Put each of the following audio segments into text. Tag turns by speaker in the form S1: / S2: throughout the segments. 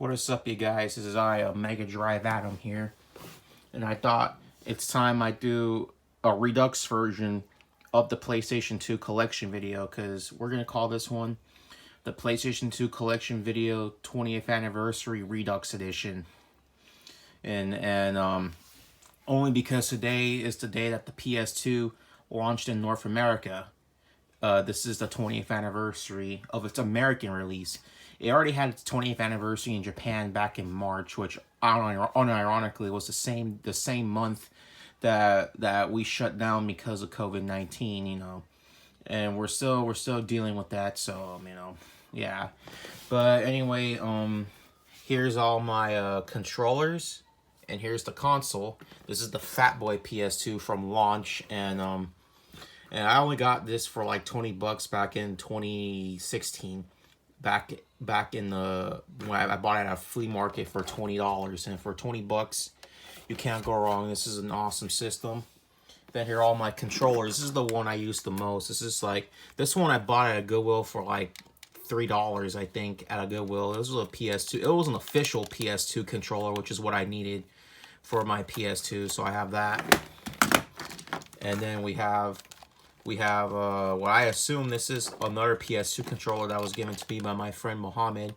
S1: What is up, you guys? This is Mega Drive Adam here, and I thought it's time I do a Redux version of the PlayStation 2 collection video, because we're gonna call this one the PlayStation 2 collection video 20th anniversary Redux edition, and only because today is the day that the PS2 launched in North America. This is the 20th anniversary of its American release. It already had its 20th anniversary in Japan back in March, which unironically was the same month that we shut down because of COVID-19, and we're still dealing with that. So yeah. But anyway, here's all my controllers, and here's the console. This is the Fat Boy PS2 from launch, and I only got this for like $20 back in 2016. Back in the when I bought it at a flea market for $20, and for $20 you can't go wrong. This is an awesome system. Then here are all my controllers. This is the one I use the most. This one I bought at a Goodwill for like $3, I think, at a Goodwill. This was a PS2. It was an official PS2 controller, which is what I needed for my PS2. So I have that. And then we have what I assume this is another PS2 controller that was given to me by my friend Mohammed.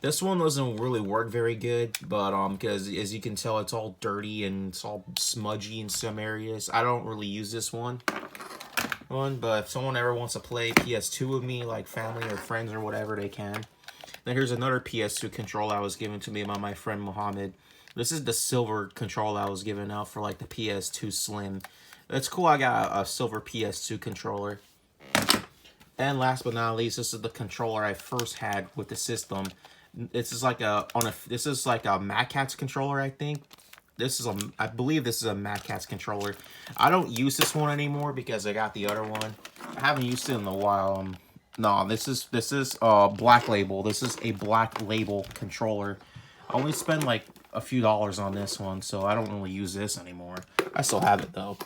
S1: This one doesn't really work very good, but because as you can tell, it's all dirty and it's all smudgy in some areas. I don't really use this one, but if someone ever wants to play PS2 with me, like family or friends or whatever, they can. Then here's another PS2 controller that was given to me by my friend Mohammed. This is the silver controller I was given out for like the PS2 Slim. It's cool I got a silver PS2 controller. And last but not least, this is the controller I first had with the system. This is like a Mad Catz controller, I think. I believe this is a Mad Catz controller. I don't use this one anymore because I got the other one. I haven't used it in a while. No, this is Black Label. This is a Black Label controller. I only spend like a few dollars on this one, so I don't really use this anymore. I still have it though.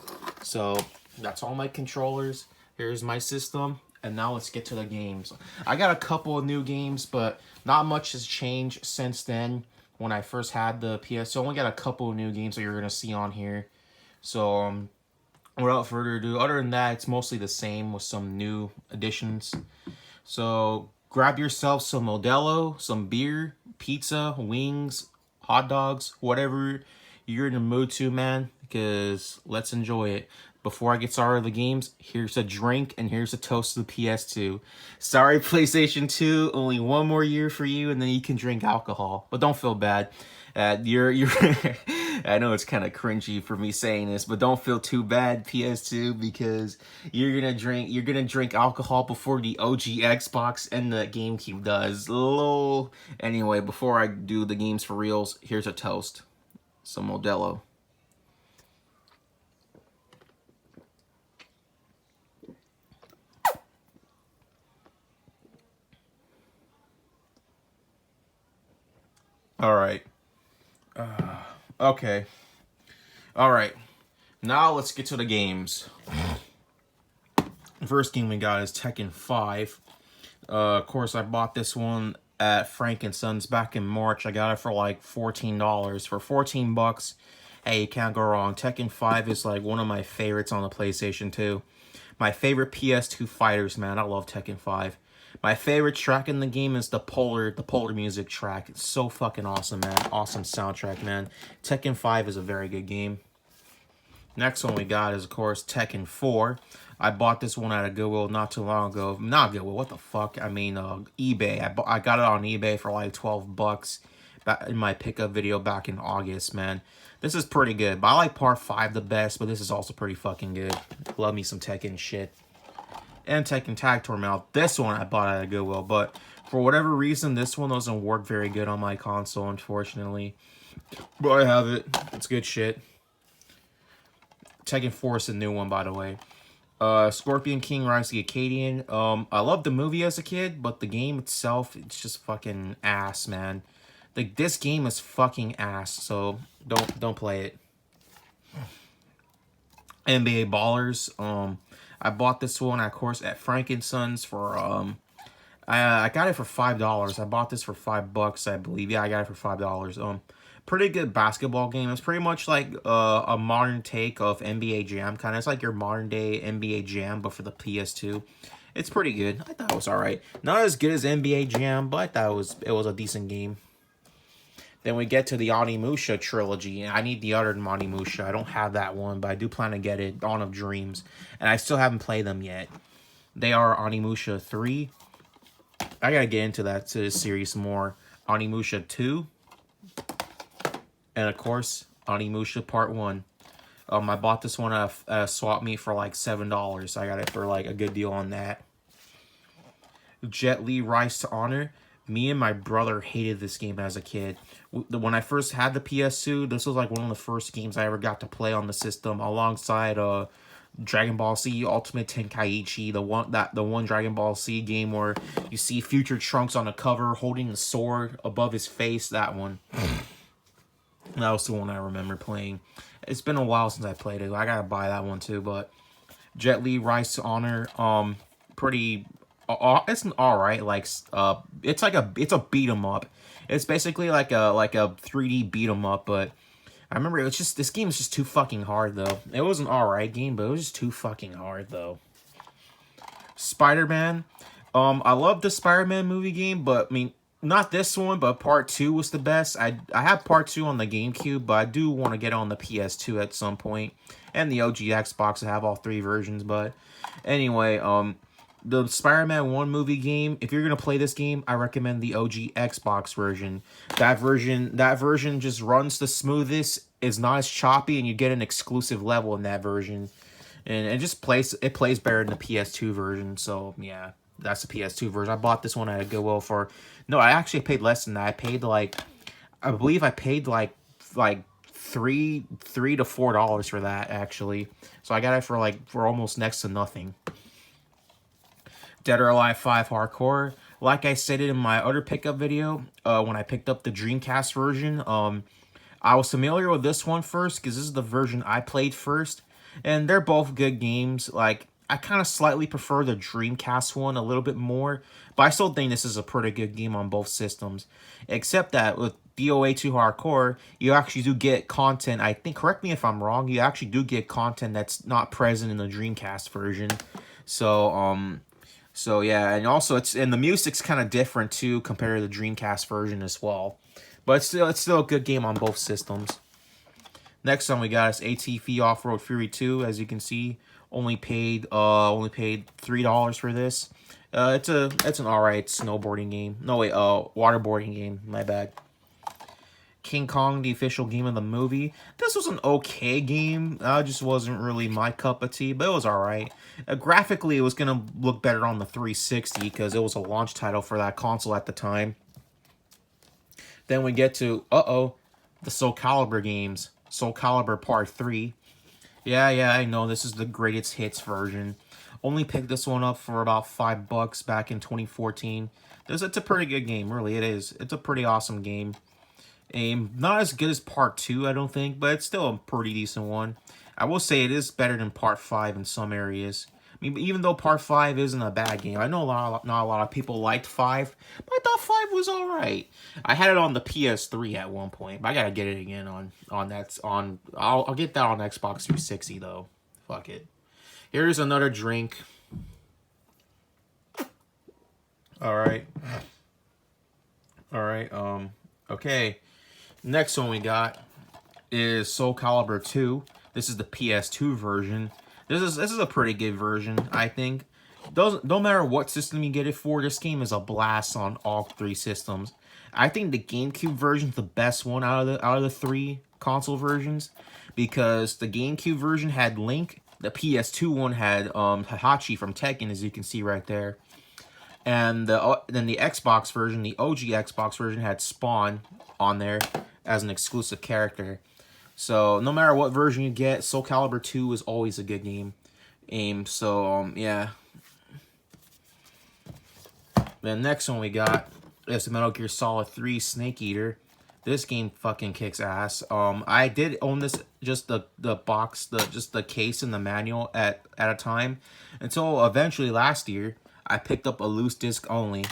S1: So that's all my controllers. Here's my system, and now let's get to the games. I got a couple of new games, but not much has changed since then. When I first had the PS, I only got a couple of new games that you're gonna see on here. So without further ado, other than that, it's mostly the same with some new additions. So grab yourself some Modelo, some beer, pizza, wings, hot dogs, whatever you're in the mood to, man, because let's enjoy it. Before I get started with the games, here's a drink and here's a toast to the PS2. Sorry, PlayStation 2, only one more year for you, and then you can drink alcohol. But don't feel bad. You're I know it's kind of cringy for me saying this, but don't feel too bad, PS2, because you're gonna drink alcohol before the OG Xbox and the GameCube does. Lol. Anyway, before I do the games for reals, here's a toast. Some Modelo. All right. Okay. All right. Now let's get to the games. The first game we got is Tekken 5. Of course, I bought this one at Frank and Sons back in March. I got it for like $14. For $14, hey, you can't go wrong. Tekken 5 is like one of my favorites on the PlayStation 2. My favorite PS2 fighters, man. I love Tekken 5. My favorite track in the game is the Polar music track. It's so fucking awesome, man. Awesome soundtrack, man. Tekken 5 is a very good game. Next one we got is, of course, Tekken 4. I bought this one at a Goodwill not too long ago. Not Goodwill, what the fuck? I mean, eBay. I got it on eBay for like $12 back in my pickup video back in August, man. This is pretty good. But I like Part 5 the best, but this is also pretty fucking good. Love me some Tekken shit. And Tekken Tag Tournament. This one I bought at a Goodwill, but for whatever reason, this one doesn't work very good on my console, unfortunately. But I have it. It's good shit. Tekken 4 is a new one, by the way. Scorpion King Rise of the Acadian. I loved the movie as a kid, but the game itself, it's just fucking ass, man. Like, this game is fucking ass, so don't play it. NBA Ballers. I bought this one, of course, at Frank and Sons for I got it for $5. I bought this for $5, I believe. Yeah, I got it for $5. Pretty good basketball game. It's pretty much like a modern take of NBA Jam, kind of. It's like your modern day NBA Jam, but for the PS2. It's pretty good. I thought it was all right. Not as good as NBA Jam, but I thought it was a decent game. Then we get to the Onimusha trilogy, and I need the other Onimusha. I don't have that one, but I do plan to get it, Dawn of Dreams, and I still haven't played them yet. They are Onimusha 3. I gotta get into that series more. Onimusha 2. And of course, Onimusha Part 1. I bought this one at a swap meet for like $7. I got it for like a good deal on that. Jet Li Rise to Honor. Me and my brother hated this game as a kid. When I first had the PS2, this was like one of the first games I ever got to play on the system, alongside Dragon Ball Z Ultimate Tenkaichi, the one Dragon Ball Z game where you see Future Trunks on the cover holding the sword above his face. That one. That was the one I remember playing. It's been a while since I played it. I gotta buy that one too. But Jet Li Rise to Honor, pretty. It's all right. Like it's a beat 'em up. It's basically like a 3D beat 'em up. But I remember this game is just too fucking hard though. It was an alright game, but it was just too fucking hard though. Spider-Man. I love the Spider-Man movie game, but I mean, not this one, but Part 2 was the best. I have Part 2 on the GameCube, but I do want to get on the PS2 at some point. And the OG Xbox, I have all 3 versions, but anyway, the Spider-Man 1 movie game, if you're going to play this game, I recommend the OG Xbox version. That version just runs the smoothest, is not as choppy, and you get an exclusive level in that version. And it plays better than the PS2 version, so yeah. That's the PS2 version. I bought this one at a Goodwill for... No, I actually paid less than that. I paid like... I believe I paid like $3 to $4 for that, actually. So I got it for almost next to nothing. Dead or Alive 5 Hardcore. Like I said in my other pickup video, when I picked up the Dreamcast version, I was familiar with this one first, because this is the version I played first. And they're both good games. Like... I kind of slightly prefer the Dreamcast one a little bit more, but I still think this is a pretty good game on both systems. Except that with DOA 2 Hardcore, you actually do get content. I think, correct me if I'm wrong, you actually do get content that's not present in the Dreamcast version. So yeah, and also the music's kind of different too compared to the Dreamcast version as well. But it's still a good game on both systems. Next one we got is ATV Off-Road Fury 2, as you can see. Only paid $3 for this. It's an alright snowboarding game. No wait, waterboarding game. My bad. King Kong, the official game of the movie. This was an okay game. Just wasn't really my cup of tea, but it was alright. Graphically, it was gonna look better on the 360 because it was a launch title for that console at the time. Then we get to the Soul Calibur games. Soul Calibur Part 3. Yeah, I know, this is the greatest hits version. Only picked this one up for about $5 back in 2014. It's a pretty good game, really, it is. It's a pretty awesome game. Not as good as Part 2, I don't think, but it's still a pretty decent one. I will say it is better than Part 5 in some areas. I mean, even though Part 5 isn't a bad game, I know not a lot of people liked 5, but I thought 5 was alright. I had it on the PS3 at one point, but I gotta get it again I'll get that on Xbox 360 though. Fuck it. Here's another drink. Alright. Okay. Next one we got is Soul Calibur 2. This is the PS2 version. This is a pretty good version, I think. Don't matter what system you get it for, this game is a blast on all 3 systems. I think the GameCube version is the best one out of the 3 console versions, because the GameCube version had Link, the PS2 one had Heihachi from Tekken, as you can see right there, and then the Xbox version, the OG Xbox version, had Spawn on there as an exclusive character. So, no matter what version you get, Soul Calibur 2 is always a good game. Yeah. The next one we got is Metal Gear Solid 3 Snake Eater. This game fucking kicks ass. I did own this, just the box, just the case and the manual at a time, until eventually last year I picked up a loose disc only,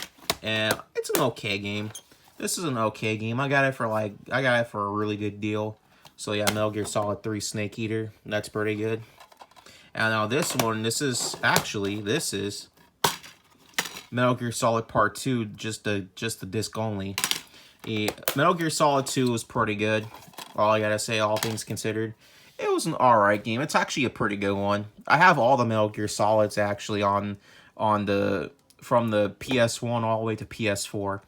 S1: and it's an okay game. This is an okay game. I got it for a really good deal. So yeah, Metal Gear Solid 3 Snake Eater. That's pretty good. And now this one, this is Metal Gear Solid Part 2, just the disc only. Metal Gear Solid 2 was pretty good. All I gotta say, all things considered. It was an alright game. It's actually a pretty good one. I have all the Metal Gear Solids actually from the PS1 all the way to PS4.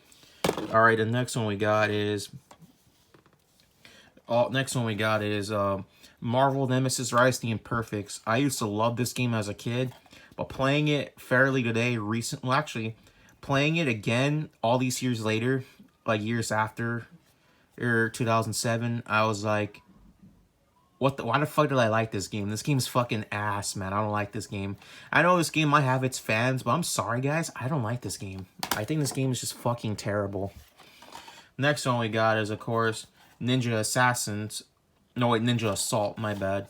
S1: Alright, the next one we got is Marvel Nemesis Rise of the Imperfects. I used to love this game as a kid, but playing it fairly today, playing it again all these years later, like years after, 2007, I was like, why the fuck did I like this game? This game's fucking ass, man. I don't like this game. I know this game might have its fans, but I'm sorry, guys. I don't like this game. I think this game is just fucking terrible. Next one we got is, of course, Ninja Assault, my bad.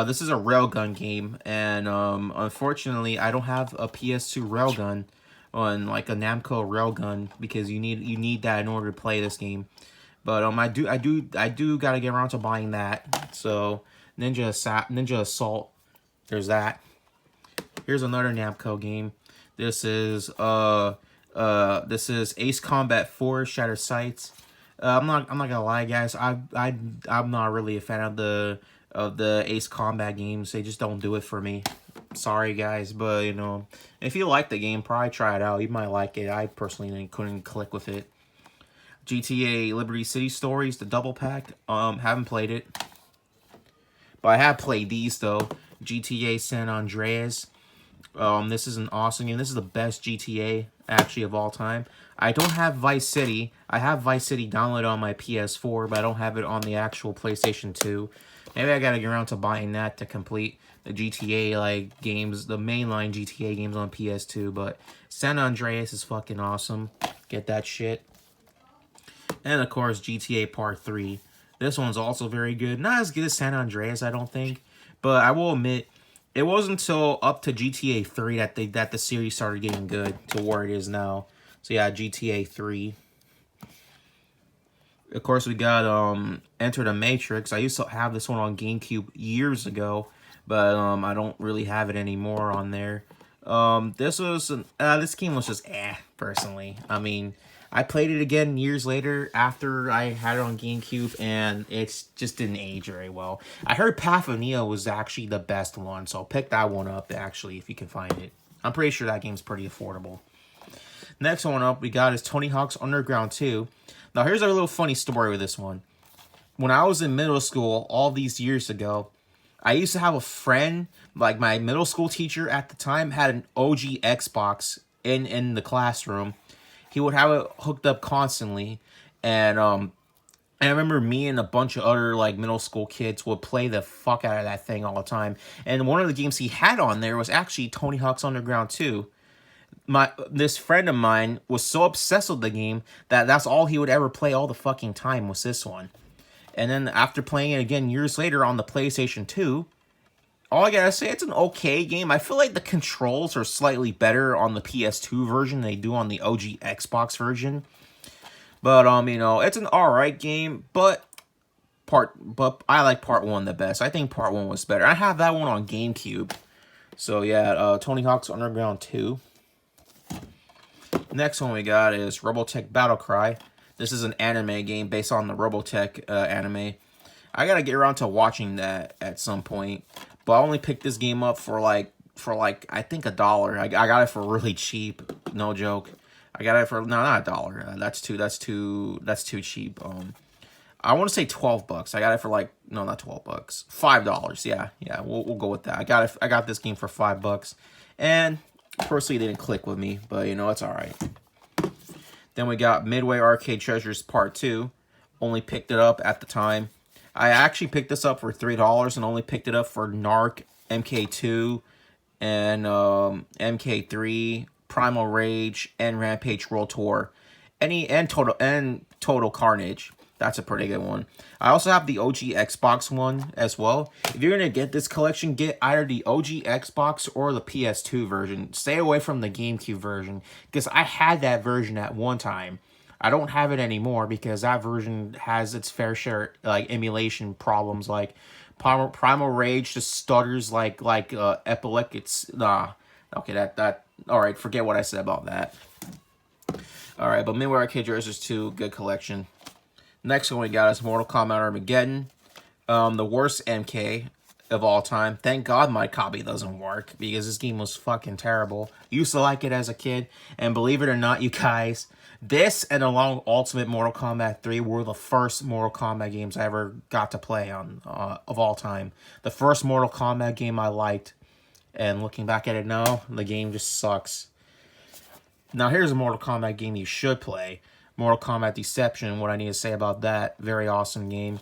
S1: This is a railgun game, and unfortunately, I don't have a PS2 railgun on like a Namco railgun because you need that in order to play this game. But I do gotta get around to buying that. So Ninja Assault, there's that. Here's another Namco game. This is Ace Combat 4 Shattered Sights. I'm not gonna lie, guys. I'm not really a fan of the Ace Combat games. They just don't do it for me. Sorry, guys, but you know, if you like the game, probably try it out. You might like it. I personally couldn't click with it. GTA Liberty City Stories, the double pack. Haven't played it, but I have played these though. GTA San Andreas. This is an awesome game. This is the best GTA actually of all time. I don't have Vice City. I have Vice City downloaded on my PS4, but I don't have it on the actual PlayStation 2. Maybe I gotta get around to buying that to complete the GTA like games, the mainline GTA games on PS2. But San Andreas is fucking awesome. Get that shit. And of course, GTA Part 3. This one's also very good. Not as good as San Andreas, I don't think. But I will admit, it wasn't until up to GTA 3 that the series started getting good to where it is now. So yeah, GTA 3. Of course, we got Enter the Matrix. I used to have this one on GameCube years ago, but I don't really have it anymore on there. This game was just personally. I mean, I played it again years later after I had it on GameCube, and it just didn't age very well. I heard Path of Neo was actually the best one, so pick that one up, actually, if you can find it. I'm pretty sure that game's pretty affordable. Next one up we got is Tony Hawk's Underground 2. Now, here's a little funny story with this one. When I was in middle school, all these years ago, I used to have a friend, like my middle school teacher at the time had an OG Xbox in the classroom. He would have it hooked up constantly, and I remember me and a bunch of other like middle school kids would play the fuck out of that thing all the time. And one of the games he had on there was actually Tony Hawk's Underground 2. This friend of mine was so obsessed with the game that that's all he would ever play all the fucking time was this one. And then after playing it again years later on the PlayStation 2, all I gotta say, it's an okay game. I feel like the controls are slightly better on the PS2 version than they do on the OG Xbox version. But you know, it's an alright game, but I like part 1 the best. I think part 1 was better. I have that one on GameCube. So yeah, Tony Hawk's Underground 2. Next one we got is Robotech Battle Cry. This is an anime game based on the Robotech anime. I gotta get around to watching that at some point. But I only picked this game up for like I think $1. I got it for really cheap. No joke. I got it for not $1. That's too cheap. I want to say $12. I got it for like not $12. $5. Yeah. We'll go with that. I got this game for $5, and personally it didn't click with me, but you know, it's all right. Then we got Midway Arcade Treasures Part 2. Only picked it up at the time. I actually picked this up for $3 and only picked it up for Narc, MK2, and MK3, Primal Rage, and Rampage World Tour, and Total Carnage. That's a pretty good one. I also have the OG Xbox one as well. If you're going to get this collection, get either the OG Xbox or the PS2 version. Stay away from the GameCube version, because I had that version at one time. I don't have it anymore because that version has its fair share like emulation problems, like Primal Rage just stutters like epileptic. It's nah. Okay, that all right. Forget what I said about that. All right, but Midway Arcade Racers 2, good collection. Next one we got is Mortal Kombat Armageddon, the worst MK of all time. Thank God my copy doesn't work, because this game was fucking terrible. Used to like it as a kid, and believe it or not, you guys, this and along Ultimate Mortal Kombat 3 were the first Mortal Kombat games I ever got to play on of all time. The first Mortal Kombat game I liked, and looking back at it now, the game just sucks. Now here's a Mortal Kombat game you should play. Mortal Kombat Deception, what I need to say about that. Very awesome game.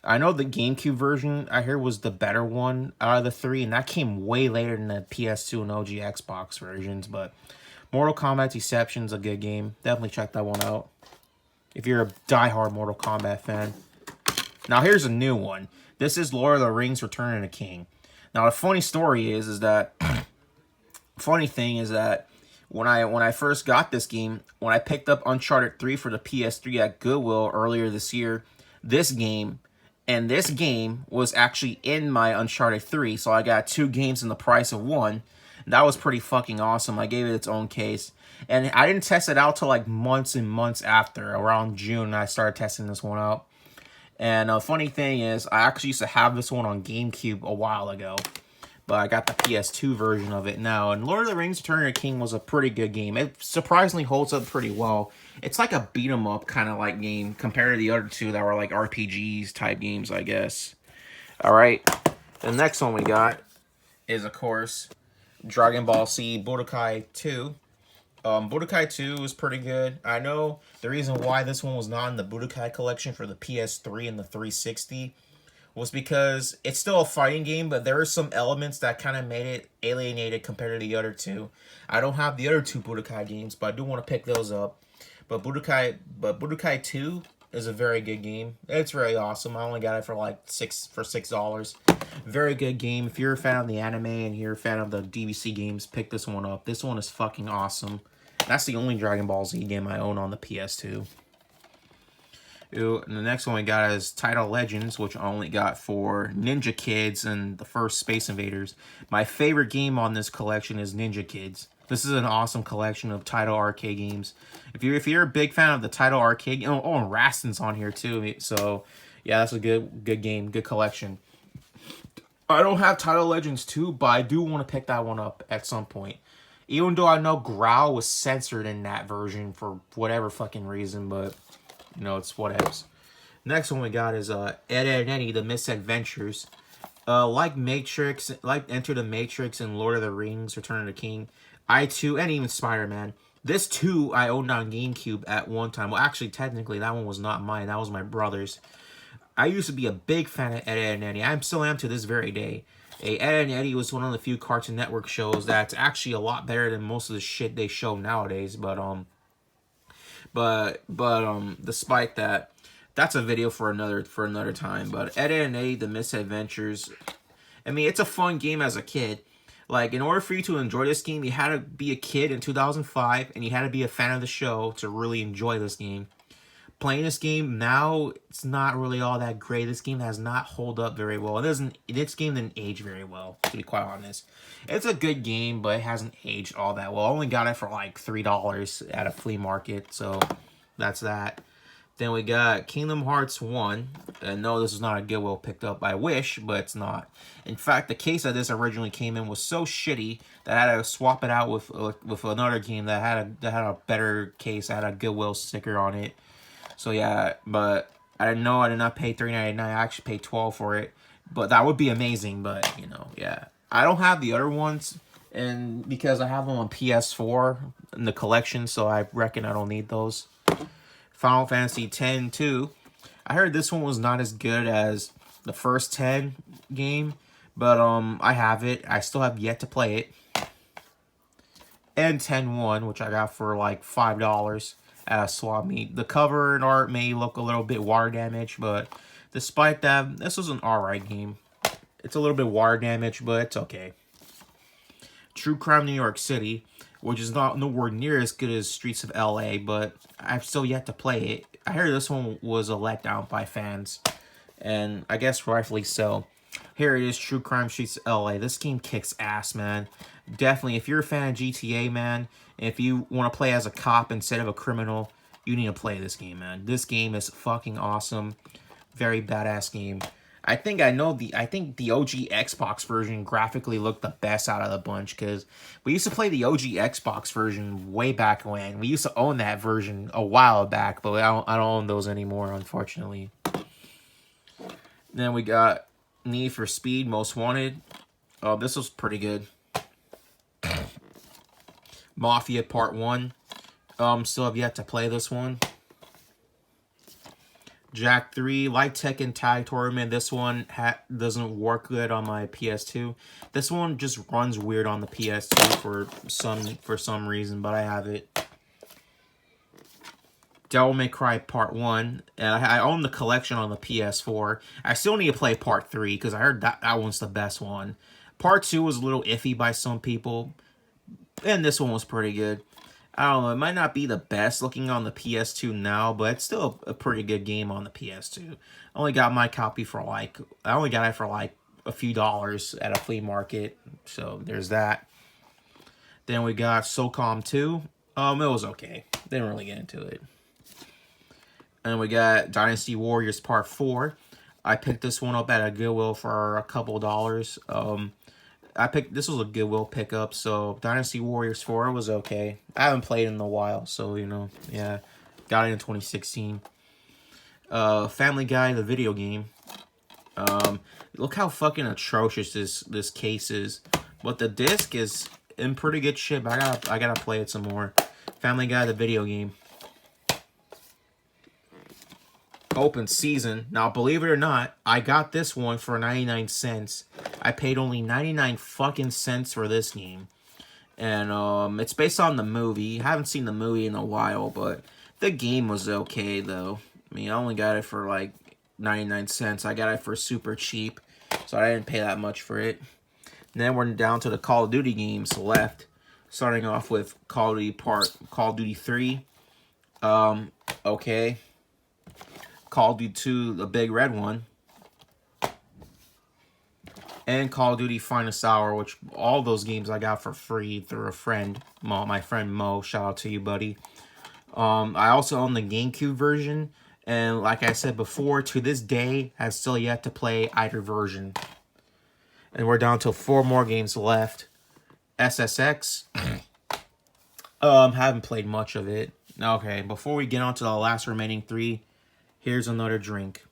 S1: I know the GameCube version, I hear, was the better one out of the three, and that came way later than the PS2 and OG Xbox versions, but Mortal Kombat Deception's a good game. Definitely check that one out if you're a diehard Mortal Kombat fan. Now here's a new one. This is Lord of the Rings Return of the King. Now the funny story is that funny thing is that when I first got this game, when I picked up Uncharted 3 for the PS3 at Goodwill earlier this year, this game was actually in my Uncharted 3, so I got 2 games in the price of 1. That was pretty fucking awesome. I gave it its own case. And I didn't test it out till like months and months after. Around June, I started testing this one out. And the funny thing is, I actually used to have this one on GameCube a while ago, but I got the PS2 version of it now. And Lord of the Rings Return of the King was a pretty good game. It surprisingly holds up pretty well. It's like a beat-em-up kind of like game compared to the other two that were like RPGs type games, I guess. Alright, the next one we got is, of course, Dragon Ball Z Budokai 2. Budokai 2 is pretty good. I know the reason why this one was not in the Budokai collection for the PS3 and the 360 was because it's still a fighting game, but there are some elements that kind of made it alienated compared to the other two. I don't have the other 2 Budokai games, but I do want to pick those up. But Budokai 2 is a very good game. It's very awesome. I only got it for like $6. Very good game. If you're a fan of the anime and you're a fan of the DBC games, pick this one up. This one is fucking awesome. That's the only Dragon Ball Z game I own on the PS2. And the next one we got is Title Legends, which I only got for Ninja Kids and the first Space Invaders. My favorite game on this collection is Ninja Kids. This is an awesome collection of Title arcade games. If you're a big fan of the Title arcade, and Raston's on here too. So yeah, that's a good game, good collection. I don't have Title Legends 2, but I do want to pick that one up at some point. Even though I know Growl was censored in that version for whatever fucking reason, but you know, it's whatevs. Next one we got is Ed, Edd n Eddy, The Misadventures. Like Matrix, like Enter the Matrix and Lord of the Rings, Return of the King, I too, and even Spider-Man. This too I owned on GameCube at one time. Well, actually, technically, that one was not mine. That was my brother's. I used to be a big fan of Ed, Edd n Eddy. I still am to this very day. Ed, Edd n Eddy was one of the few Cartoon Network shows that's actually a lot better than most of the shit they show nowadays. But despite that, that's a video for another time. But Ed, Edd n Eddy, The Misadventures. I mean, it's a fun game as a kid. Like, in order for you to enjoy this game, you had to be a kid in 2005, and you had to be a fan of the show to really enjoy this game. Playing this game now, it's not really all that great. This game has not hold up very well. This game didn't age very well, to be quite honest. It's a good game, but it hasn't aged all that well. I only got it for like $3 at a flea market, so that's that. Then we got Kingdom Hearts 1. No, this is not a Goodwill picked up. I wish, but it's not. In fact, the case that this originally came in was so shitty that I had to swap it out with another game that had a better case. That had a Goodwill sticker on it. So yeah, but I did not pay $3.99. I actually paid $12 for it. But that would be amazing. But you know, yeah, I don't have the other ones, and because I have them on PS4 in the collection, so I reckon I don't need those. Final Fantasy X-2. I heard this one was not as good as the first 10 game, but I have it. I still have yet to play it. And 10-1, which I got for like $5 as swap meet. The cover and art may look a little bit water damage, but despite that, this was an alright game. It's a little bit water damage, but it's okay. True Crime New York City, which is not nowhere near as good as Streets of LA, but I've still yet to play it. I heard this one was a letdown by fans, and I guess rightfully so. Here it is, True Crime Streets of LA. This game kicks ass, man. Definitely, if you're a fan of GTA, man, if you want to play as a cop instead of a criminal, you need to play this game, man. This game is fucking awesome. Very badass game. I think the OG Xbox version graphically looked the best out of the bunch, because we used to play the OG Xbox version way back when. We used to own that version a while back, but I don't own those anymore, unfortunately. Then we got Need for Speed Most Wanted. Oh, this was pretty good. Mafia Part 1. Still have yet to play this one. Jack 3, Light Tekken Tag Tournament. This one doesn't work good on my PS2. This one just runs weird on the PS2 for some reason, but I have it. Devil May Cry Part 1. And I own the collection on the PS4. I still need to play Part 3 because I heard that one's the best one. Part 2 was a little iffy by some people, and this one was pretty good. I don't know, it might not be the best looking on the PS2 now, but it's still a pretty good game on the PS2. I only got my copy for I only got it for like a few dollars at a flea market, so there's that. Then we got SOCOM 2. It was okay. Didn't really get into it. And we got Dynasty Warriors Part 4. I picked this one up at a Goodwill for a couple dollars. This was a Goodwill pickup, so Dynasty Warriors 4 was okay. I haven't played in a while, so, you know, yeah. Got it in 2016. Family Guy, the video game. Look how fucking atrocious this case is. But the disc is in pretty good shape. I gotta play it some more. Family Guy, the video game. Open season. Now, believe it or not, I got this one for 99 cents. I paid only 99 fucking cents for this game. And it's based on the movie. I haven't seen the movie in a while, but the game was okay, though. I mean, I only got it for like 99 cents. I got it for super cheap, so I didn't pay that much for it. And then we're down to the Call of Duty games left. Starting off with Call of Duty 3. Okay. Call of Duty 2, the big red one. And Call of Duty Finest Hour, which all those games I got for free through a friend, my friend Mo. Shout out to you, buddy. I also own the GameCube version, and like I said before, to this day, have still yet to play either version. And we're down to 4 more games left. SSX. Haven't played much of it. Okay, before we get on to the last remaining 3, here's another drink.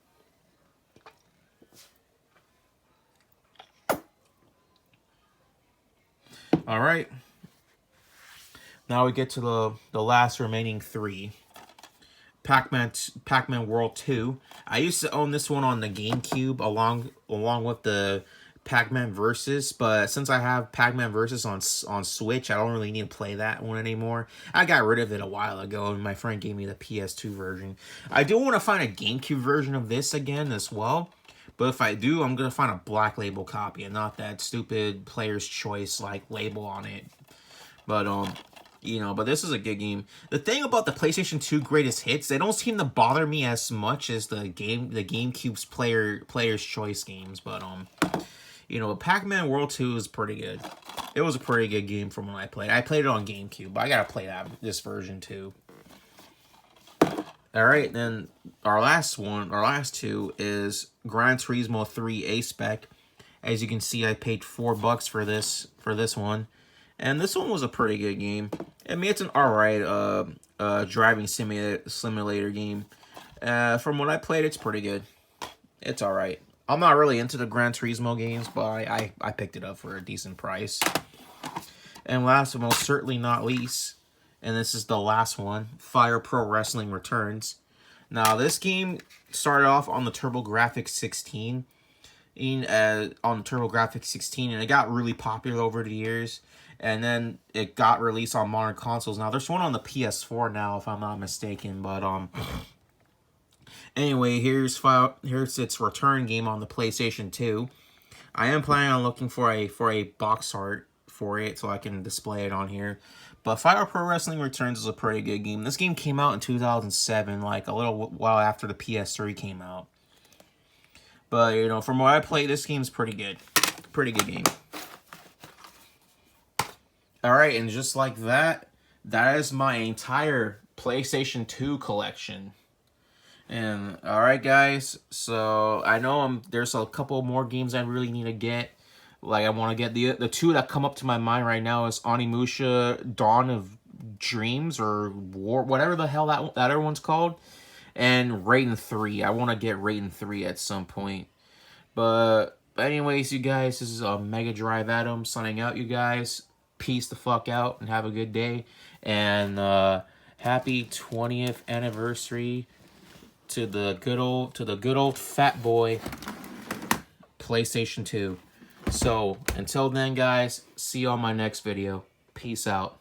S1: All right. Now we get to the last remaining 3. Pac-Man World 2. I used to own this one on the GameCube along with the Pac-Man Versus, but since I have Pac-Man Versus on Switch, I don't really need to play that one anymore. I got rid of it a while ago, and my friend gave me the PS2 version. I do want to find a GameCube version of this again as well, but if I do, I'm going to find a Black Label copy and not that stupid Player's Choice like label on it. But you know, but this is a good game. The thing about the PlayStation 2 Greatest Hits, they don't seem to bother me as much as the GameCube's Player's Choice games, but you know, Pac-Man World 2 is pretty good. It was a pretty good game from when I played. I played it on GameCube, but I gotta play this version too. Alright, then our last 2 is Gran Turismo 3 A-Spec. As you can see, I paid $4 for this one. And this one was a pretty good game. I mean, it's an alright driving simulator game. From what I played, it's pretty good. It's alright. I'm not really into the Gran Turismo games, but I picked it up for a decent price. And last but most certainly not least, and this is the last one, Fire Pro Wrestling Returns. Now, this game started off on the TurboGrafx 16, and it got really popular over the years. and then it got released on modern consoles. Now there's one on the PS4 now, if I'm not mistaken. But anyway, here's its return game on the PlayStation 2. I am planning on looking for a box art for it so I can display it on here. But Fire Pro Wrestling Returns is a pretty good game. This game came out in 2007, like a little while after the PS3 came out. But, you know, from what I played, this game's pretty good. Pretty good game. Alright, and just like that, that is my entire PlayStation 2 collection. And, alright guys, so I know there's a couple more games I really need to get. Like, I want to get the two that come up to my mind right now is Onimusha Dawn of Dreams, or War, whatever the hell that other one's called. And Raiden 3. I want to get Raiden 3 at some point. But anyways, you guys, this is a Mega Drive Adam signing out, you guys. Peace the fuck out and have a good day. And happy 20th anniversary to the good old fat boy PlayStation 2. So until then, guys, see you on my next video. Peace out.